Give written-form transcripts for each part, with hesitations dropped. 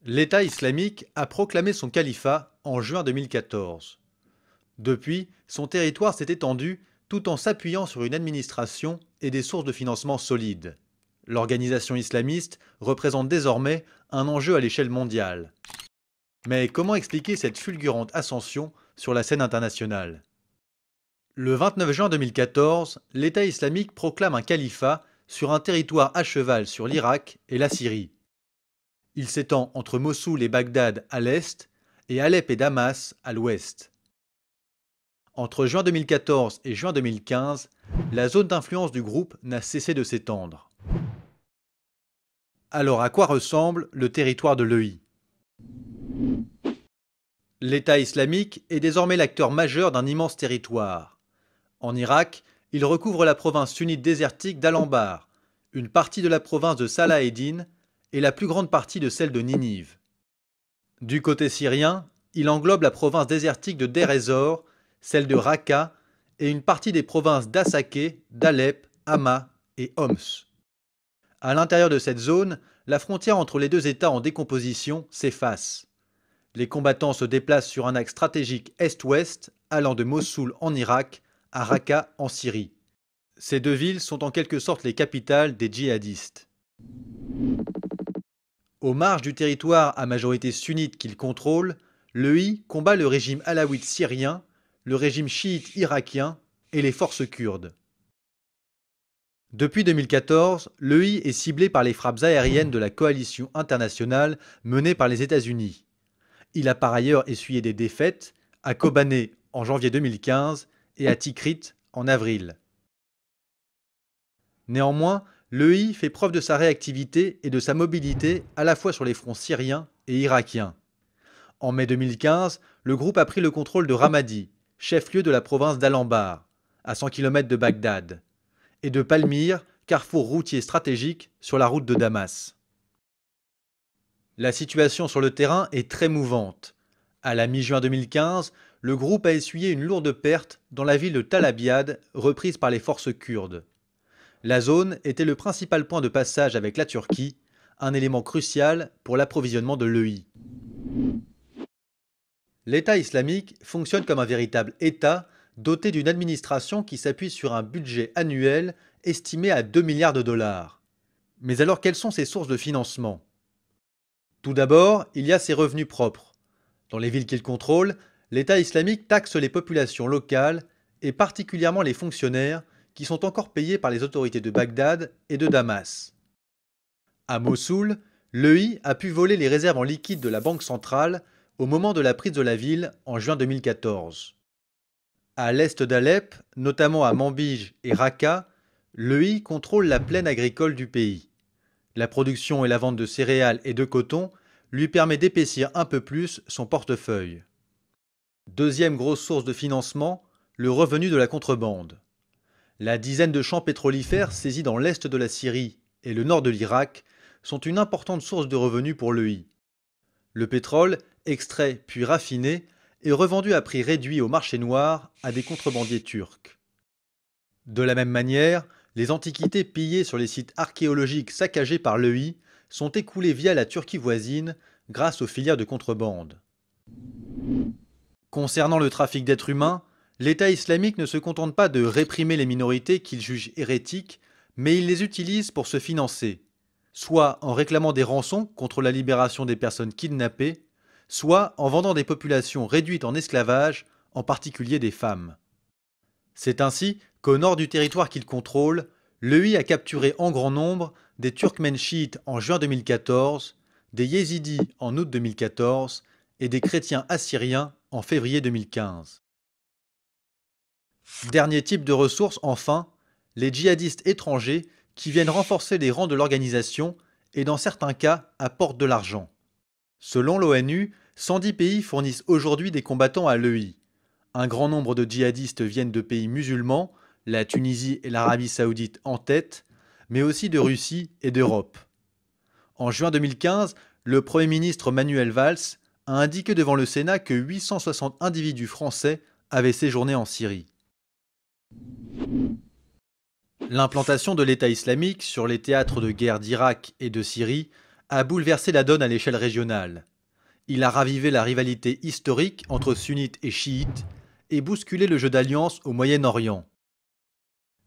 L'État islamique a proclamé son califat en juin 2014. Depuis, son territoire s'est étendu tout en s'appuyant sur une administration et des sources de financement solides. L'organisation islamiste représente désormais un enjeu à l'échelle mondiale. Mais comment expliquer cette fulgurante ascension sur la scène internationale? Le 29 juin 2014, l'État islamique proclame un califat sur un territoire à cheval sur l'Irak et la Syrie. Il s'étend entre Mossoul et Bagdad à l'est et Alep et Damas à l'ouest. Entre juin 2014 et juin 2015, la zone d'influence du groupe n'a cessé de s'étendre. Alors à quoi ressemble le territoire de l'EI? L'État islamique est désormais l'acteur majeur d'un immense territoire. En Irak, il recouvre la province sunnite désertique d'Al-Anbar, une partie de la province de Salah ed-Din et la plus grande partie de celle de Ninive. Du côté syrien, il englobe la province désertique de Deir ez-Zor, celle de Raqqa et une partie des provinces d'Assaké, d'Alep, Hama et Homs. À l'intérieur de cette zone, la frontière entre les deux États en décomposition s'efface. Les combattants se déplacent sur un axe stratégique est-ouest allant de Mossoul en Irak à Raqqa en Syrie. Ces deux villes sont en quelque sorte les capitales des djihadistes. Aux marges du territoire à majorité sunnite qu'il contrôle, l'EI combat le régime alawite syrien, le régime chiite irakien et les forces kurdes. Depuis 2014, l'EI est ciblé par les frappes aériennes de la coalition internationale menée par les États-Unis. Il a par ailleurs essuyé des défaites à Kobané en janvier 2015 et à Tikrit en avril. Néanmoins, l'EI fait preuve de sa réactivité et de sa mobilité à la fois sur les fronts syriens et irakiens. En mai 2015, le groupe a pris le contrôle de Ramadi, chef-lieu de la province d'Al-Anbar, à 100 km de Bagdad, et de Palmyre, carrefour routier stratégique sur la route de Damas. La situation sur le terrain est très mouvante. À la mi-juin 2015, le groupe a essuyé une lourde perte dans la ville de Tal Abyad, reprise par les forces kurdes. La zone était le principal point de passage avec la Turquie, un élément crucial pour l'approvisionnement de l'EI. L'État islamique fonctionne comme un véritable État doté d'une administration qui s'appuie sur un budget annuel estimé à 2 milliards de dollars. Mais alors quelles sont ses sources de financement? Tout d'abord, il y a ses revenus propres. Dans les villes qu'il contrôle, l'État islamique taxe les populations locales et particulièrement les fonctionnaires qui sont encore payés par les autorités de Bagdad et de Damas. À Mossoul, l'EI a pu voler les réserves en liquide de la Banque centrale au moment de la prise de la ville en juin 2014. À l'est d'Alep, notamment à Manbij et Raqqa, l'EI contrôle la plaine agricole du pays. La production et la vente de céréales et de coton lui permet d'épaissir un peu plus son portefeuille. Deuxième grosse source de financement, le revenu de la contrebande. La dizaine de champs pétrolifères saisis dans l'est de la Syrie et le nord de l'Irak sont une importante source de revenus pour l'EI. Le pétrole, extrait puis raffiné, est revendu à prix réduit au marché noir à des contrebandiers turcs. De la même manière, les antiquités pillées sur les sites archéologiques saccagés par l'EI sont écoulées via la Turquie voisine grâce aux filières de contrebande. Concernant le trafic d'êtres humains, l'État islamique ne se contente pas de réprimer les minorités qu'il juge hérétiques, mais il les utilise pour se financer, soit en réclamant des rançons contre la libération des personnes kidnappées, soit en vendant des populations réduites en esclavage, en particulier des femmes. C'est ainsi qu'au nord du territoire qu'il contrôle, l'EI a capturé en grand nombre des Turkmènes chiites en juin 2014, des Yézidis en août 2014 et des chrétiens assyriens en février 2015. Dernier type de ressources, enfin, les djihadistes étrangers qui viennent renforcer les rangs de l'organisation et dans certains cas apportent de l'argent. Selon l'ONU, 110 pays fournissent aujourd'hui des combattants à l'EI. Un grand nombre de djihadistes viennent de pays musulmans, la Tunisie et l'Arabie saoudite en tête, mais aussi de Russie et d'Europe. En juin 2015, le Premier ministre Manuel Valls a indiqué devant le Sénat que 860 individus français avaient séjourné en Syrie. L'implantation de l'État islamique sur les théâtres de guerre d'Irak et de Syrie a bouleversé la donne à l'échelle régionale. Il a ravivé la rivalité historique entre sunnites et chiites et bousculé le jeu d'alliance au Moyen-Orient.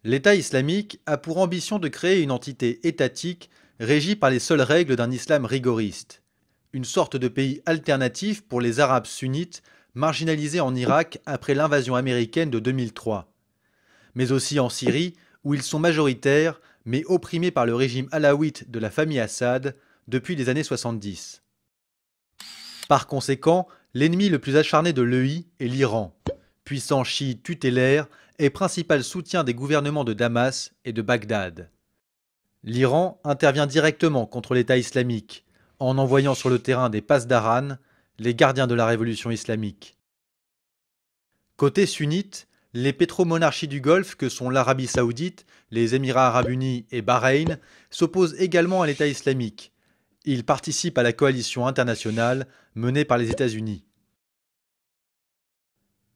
L'État islamique a pour ambition de créer une entité étatique régie par les seules règles d'un islam rigoriste, une sorte de pays alternatif pour les Arabes sunnites marginalisés en Irak après l'invasion américaine de 2003, mais aussi en Syrie où ils sont majoritaires mais opprimés par le régime alawite de la famille Assad depuis les années 70. Par conséquent, l'ennemi le plus acharné de l'EI est l'Iran, puissant chiite tutélaire et principal soutien des gouvernements de Damas et de Bagdad. L'Iran intervient directement contre l'État islamique, en envoyant sur le terrain des Pasdaran, les gardiens de la révolution islamique. Côté sunnite, les pétromonarchies du Golfe que sont l'Arabie saoudite, les Émirats arabes unis et Bahreïn s'opposent également à l'État islamique. Ils participent à la coalition internationale menée par les États-Unis.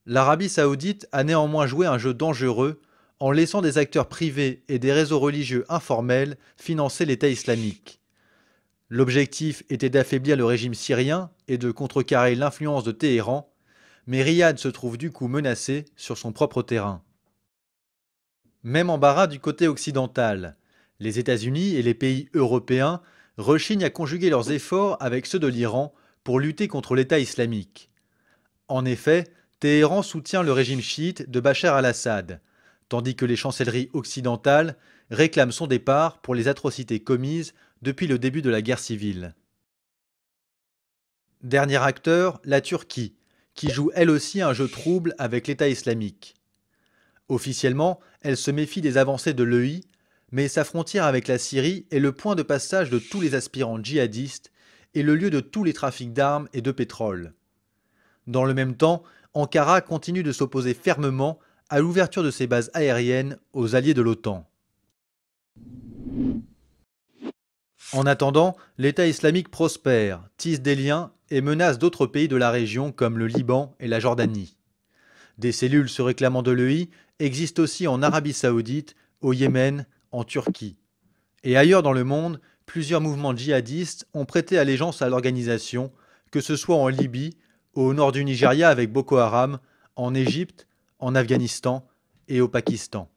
L'Arabie saoudite a néanmoins joué un jeu dangereux en laissant des acteurs privés et des réseaux religieux informels financer l'État islamique. L'objectif était d'affaiblir le régime syrien et de contrecarrer l'influence de Téhéran, mais Riyad se trouve du coup menacé sur son propre terrain. Même embarras du côté occidental. Les États-Unis et les pays européens rechignent à conjuguer leurs efforts avec ceux de l'Iran pour lutter contre l'État islamique. En effet, Téhéran soutient le régime chiite de Bachar al-Assad, tandis que les chancelleries occidentales réclament son départ pour les atrocités commises depuis le début de la guerre civile. Dernier acteur, la Turquie, qui joue elle aussi un jeu trouble avec l'État islamique. Officiellement, elle se méfie des avancées de l'EI, mais sa frontière avec la Syrie est le point de passage de tous les aspirants djihadistes et le lieu de tous les trafics d'armes et de pétrole. Dans le même temps, Ankara continue de s'opposer fermement à l'ouverture de ses bases aériennes aux alliés de l'OTAN. En attendant, l'État islamique prospère, tisse des liens et menace d'autres pays de la région comme le Liban et la Jordanie. Des cellules se réclamant de l'EI existent aussi en Arabie saoudite, au Yémen, en Turquie. Et ailleurs dans le monde, plusieurs mouvements djihadistes ont prêté allégeance à l'organisation, que ce soit en Libye, au nord du Nigeria avec Boko Haram, en Égypte, en Afghanistan et au Pakistan.